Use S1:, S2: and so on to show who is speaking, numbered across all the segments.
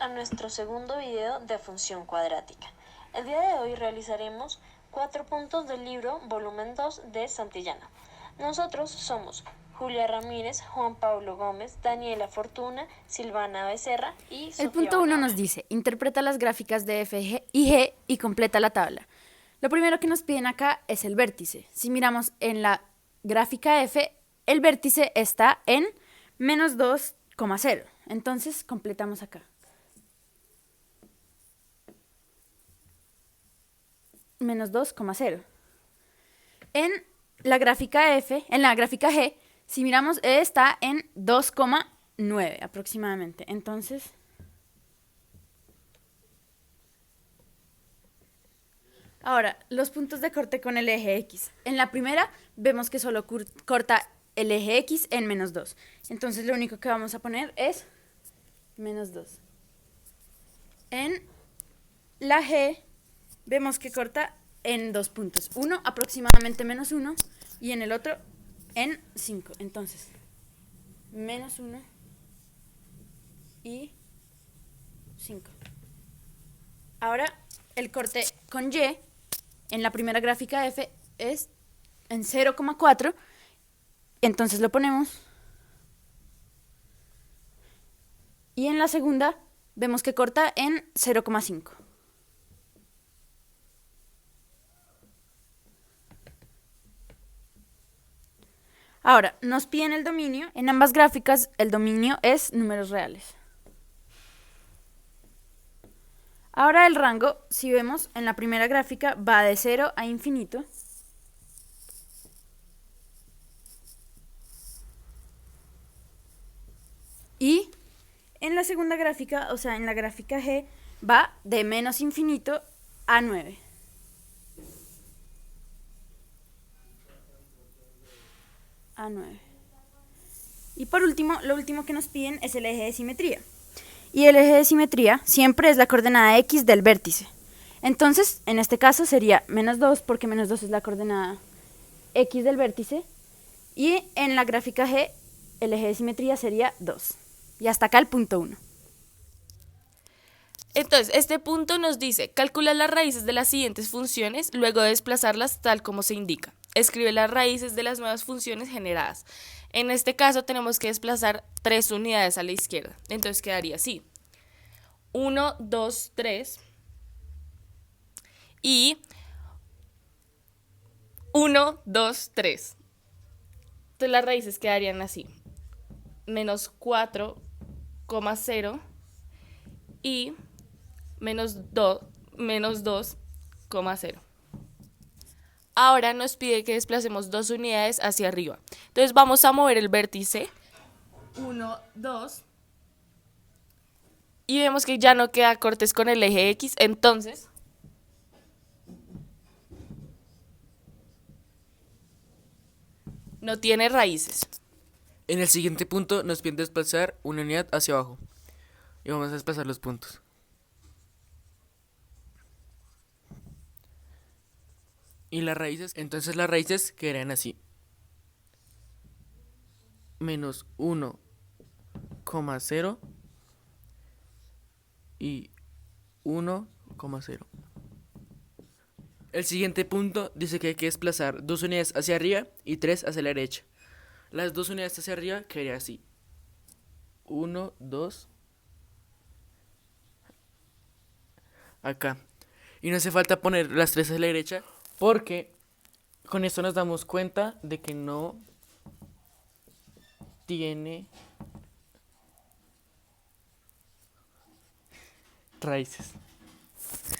S1: a nuestro segundo video de función cuadrática. El día de hoy realizaremos 4 puntos del libro volumen 2 de Santillana. Nosotros somos Julia Ramírez, Juan Pablo Gómez, Daniela Fortuna, Silvana Becerra y Sofía.
S2: El punto 1 nos dice, interpreta las gráficas de F y G y completa la tabla. Lo primero que nos piden acá es el vértice. Si miramos en la gráfica F, el vértice está en menos 2,0. Entonces, completamos acá. Menos 2,0. En la gráfica F, en la gráfica G, si miramos, está en 2,9 aproximadamente. Entonces, ahora, los puntos de corte con el eje X. En la primera, vemos que solo corta el eje X en menos 2. Entonces, lo único que vamos a poner es menos 2. En la G, vemos que corta en 2 puntos. Uno aproximadamente menos 1 y en el otro en 5. Entonces, menos 1 y 5. Ahora, el corte con Y en la primera gráfica F es en 0,4. Entonces lo ponemos. Y en la segunda vemos que corta en 0,5. Ahora, nos piden el dominio. En ambas gráficas el dominio es números reales. Ahora el rango, si vemos en la primera gráfica, va de 0 a infinito. Y en la segunda gráfica, o sea, en la gráfica G, va de menos infinito a 9. Y por último, lo último que nos piden es el eje de simetría. Y el eje de simetría siempre es la coordenada X del vértice. Entonces, en este caso sería menos 2, porque menos 2 es la coordenada X del vértice. Y en la gráfica G, el eje de simetría sería 2. Y hasta acá el punto 1.
S3: Entonces, este punto nos dice, calcula las raíces de las siguientes funciones, luego de desplazarlas tal como se indica. Escribe las raíces de las nuevas funciones generadas. En este caso tenemos que desplazar 3 unidades a la izquierda. Entonces quedaría así. 1, 2, 3. Y 1, 2, 3. Entonces las raíces quedarían así. Menos 4,0 y menos 2,0. Ahora nos pide que desplacemos 2 unidades hacia arriba. Entonces vamos a mover el vértice 1, 2 y vemos que ya no queda cortes con el eje X, entonces no tiene raíces.
S4: En el siguiente punto nos piden desplazar una unidad hacia abajo y vamos a desplazar los puntos. Y las raíces, entonces las raíces quedarían así. Menos 1,0 y 1,0. El siguiente punto dice que hay que desplazar 2 unidades hacia arriba y 3 hacia la derecha. Las 2 unidades hacia arriba quedaría así. 1, 2. Acá. Y no hace falta poner las 3 a la derecha porque con esto nos damos cuenta de que no tiene raíces.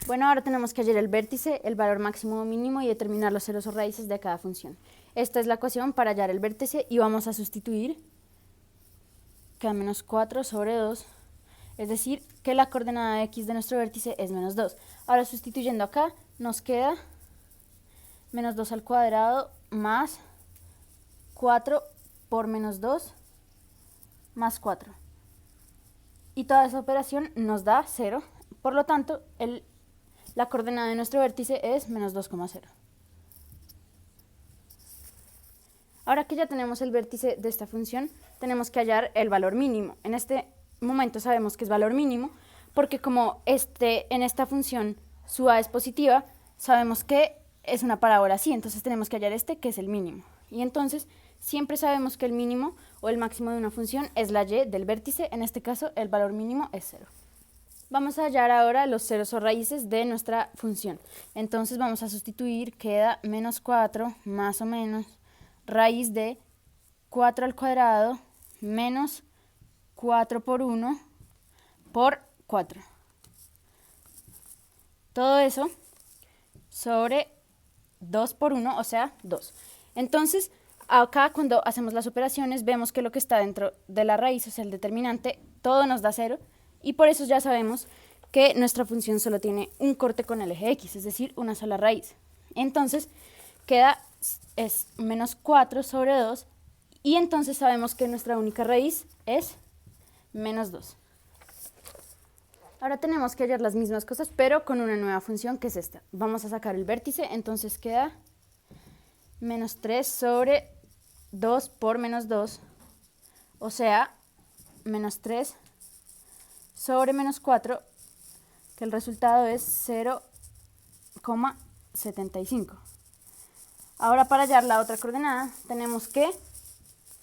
S2: Bueno, ahora tenemos que hallar el vértice, el valor máximo o mínimo y determinar los ceros o raíces de cada función. Esta es la ecuación para hallar el vértice y vamos a sustituir. Queda menos 4 sobre 2. Es decir, que la coordenada X de nuestro vértice es menos 2. Ahora sustituyendo acá, nos queda menos 2 al cuadrado más 4 por menos 2 más 4. Y toda esa operación nos da 0. Por lo tanto, la coordenada de nuestro vértice es menos 2,0. Ahora que ya tenemos el vértice de esta función, tenemos que hallar el valor mínimo. En este momento sabemos que es valor mínimo porque como en esta función su a es positiva, sabemos que es una parábola así, entonces tenemos que hallar que es el mínimo. Y entonces siempre sabemos que el mínimo o el máximo de una función es la y del vértice, en este caso el valor mínimo es 0. Vamos a hallar ahora los ceros o raíces de nuestra función. Entonces vamos a sustituir, queda menos 4 más o menos raíz de 4 al cuadrado menos 4 por 1 por 4. Todo eso sobre 2 por 1, o sea, 2. Entonces, acá cuando hacemos las operaciones vemos que lo que está dentro de la raíz, o sea, el determinante, todo nos da 0, y por eso ya sabemos que nuestra función solo tiene un corte con el eje x, es decir, una sola raíz. Entonces, es menos 4 sobre 2, y entonces sabemos que nuestra única raíz es menos 2. Ahora tenemos que hallar las mismas cosas, pero con una nueva función que es esta. Vamos a sacar el vértice, entonces queda menos 3 sobre 2 por menos 2, o sea, menos 3 sobre menos 4, que el resultado es 0,75. Ahora para hallar la otra coordenada tenemos que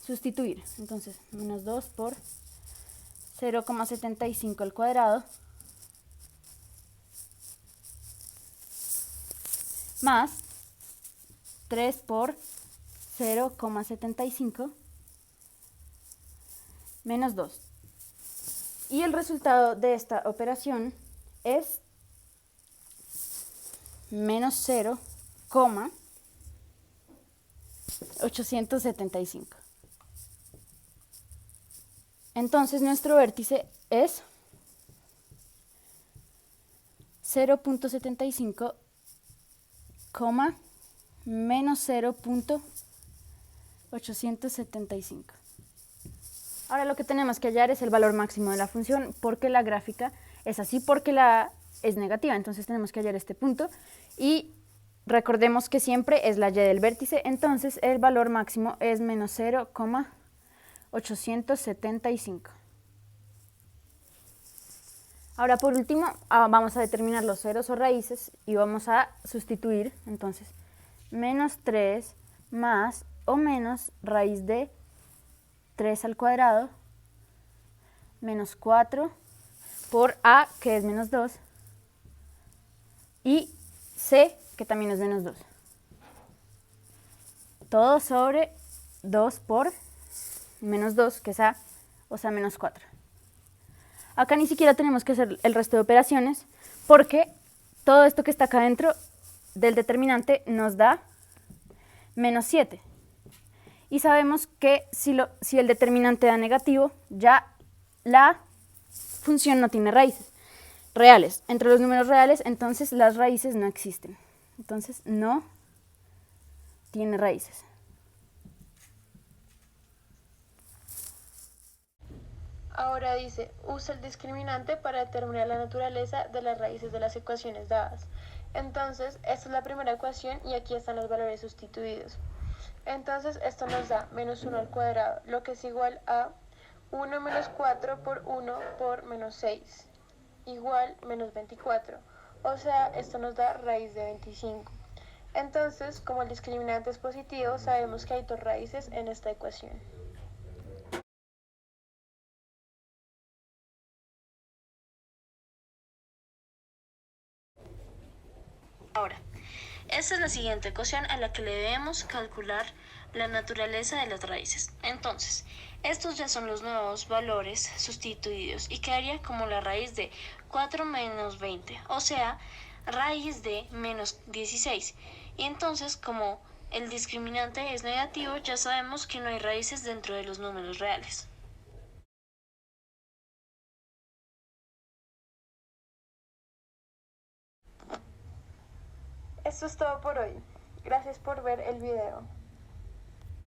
S2: sustituir. Entonces, menos 2 por 0,75 al cuadrado más 3 por 0,75 menos 2. Y el resultado de esta operación es menos 0,875. Entonces nuestro vértice es 0,75, menos 0,875. Ahora lo que tenemos que hallar es el valor máximo de la función, porque la gráfica es así, porque la a es negativa. Entonces tenemos que hallar este punto y recordemos que siempre es la y del vértice, entonces el valor máximo es menos 0,875. Ahora por último vamos a determinar los ceros o raíces y vamos a sustituir. Entonces menos 3 más o menos raíz de 3 al cuadrado menos 4 por a, que es menos 2, y c, que también es menos 2. Todo sobre 2 por menos 2, que es a, o sea, menos 4. Acá ni siquiera tenemos que hacer el resto de operaciones, porque todo esto que está acá dentro del determinante nos da menos 7. Y sabemos que si el determinante da negativo, ya la función no tiene raíces reales. Entre los números reales, entonces las raíces no existen. Entonces no tiene raíces.
S1: Ahora dice, usa el discriminante para determinar la naturaleza de las raíces de las ecuaciones dadas. Entonces, esta es la primera ecuación y aquí están los valores sustituidos. Entonces, esto nos da menos 1 al cuadrado, lo que es igual a 1 menos 4 por 1 por menos 6, igual menos 24. O sea, esto nos da raíz de 25. Entonces, como el discriminante es positivo, sabemos que hay dos raíces en esta ecuación. Ahora, esta es la siguiente ecuación a la que le debemos calcular la naturaleza de las raíces. Entonces, estos ya son los nuevos valores sustituidos y quedaría como la raíz de 4 menos 20, o sea, raíz de menos 16. Y entonces, como el discriminante es negativo, ya sabemos que no hay raíces dentro de los números reales. Esto es todo por hoy. Gracias por ver el video.